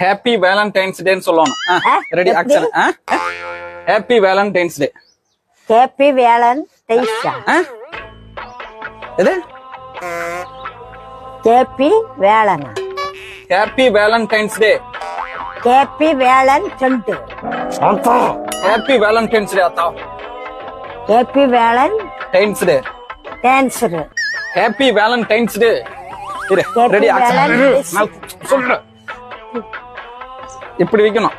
Happy Valentine's டேன்னு சொல்லணும். Ready action. Happy Valentine's Day. Happy Valentine's. எது? ஹாப்பி வேலன். Happy Valentine's Day. Happy Valentine's. ஆத்தா. ஹாப்பி வேலண்டைன்ஸ் டே ஆத்தா. Happy Valentine's Day. Dance. Happy Valentine's Day. இரு. Ready action. நான் சொல்றேன். இப்படி வைக்கணும்.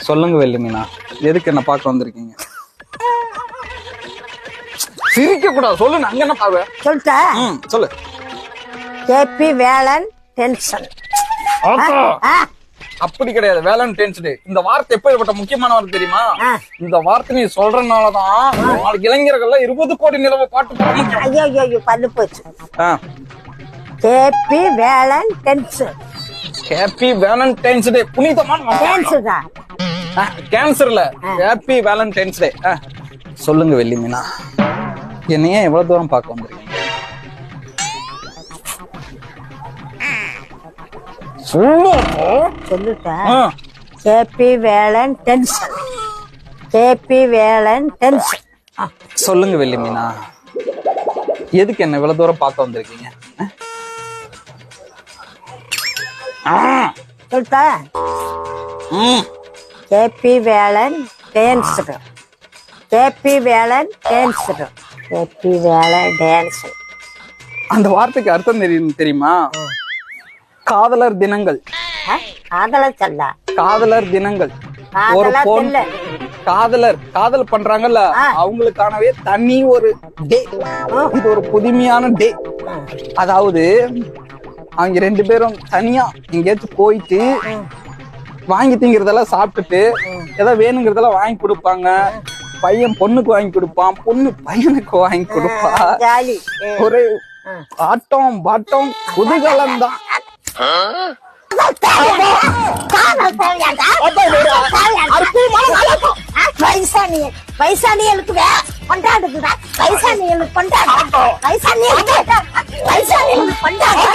சொல்லுங்க வெள்ளிமீனா, எதுக்கு என்ன பார்க்க வந்திருக்கீங்க? சிரிக்க கூடாது, சொல்லு. அங்க என்ன பாரு சொல்லிட்டா? சொல்லு. Happy Valentine's. அப்படி கிடையாது, வேலண்டைன்ஸ் டே. இந்த வார்த்தை எப்படிப்பட்ட முக்கியமான வார்த்தை தெரியுமா? இந்த வார்த்தை நீ சொல்றதுனாலதான் நாளைக்கு இளைஞர்கள் 20 கோடி நிலவ பாட்டு போட முடியும். ஐயோ ஐயோ பண்ணு போச்சு. Happy Valentine's. Happy Valentine's Day. புனிதமான டான்ஸ் தான். கேன்சர்ல ஹாப்பி வேலண்டைன்ஸ் டே. சொல்லுங்க வெள்ளிமீனா, என்னையே எவ்வளவு தூரம் பார்க்க வந்திருக்கீங்க? சொல்லுட்டா? Happy Valentine's. Happy Valentine's. சொல்லுங்க வெள்ளிமீனா, எதுக்கு என்ன இவ்வளவு தூரம் பார்க்க வந்திருக்கீங்க? சொல்லிட்டா? Happy Valentine's. Happy Valentine's. Happy Valentine's. அந்த வார்த்தைக்கு அர்த்தம் தெரியுமா? காதலர் தினங்கள். காதலர் சொல்ல. காதலர் தினங்கள். ஒரு பொண்ணு காதல் பண்றாங்கல்ல, அவங்களுக்கானவே தனி ஒரு டே. இது ஒரு புதுமையான டே. அதாவது அவங்க 2 பேரும் தனியா எங்கேயாச்சும் போயிட்டு வாங்கி திங்கிறதெல்லாம் சாப்பிட்டுட்டு ஏதாவது வேணுங்கிறதெல்லாம் வாங்கி கொடுப்பாங்க. பையன் பொண்ணுக்கு வாங்கி கொடுப்பான், பொண்ணு பையனுக்கு வாங்கி கொடுப்பா. ஒரு ஆட்டம் பாட்டம் குதூகலம் தான். வயசானிகளுக்கு கொண்டாடுதுதான். வயசானிகளுக்கு கொண்டாடு. வயசானிகளுக்கு கொண்டாடு.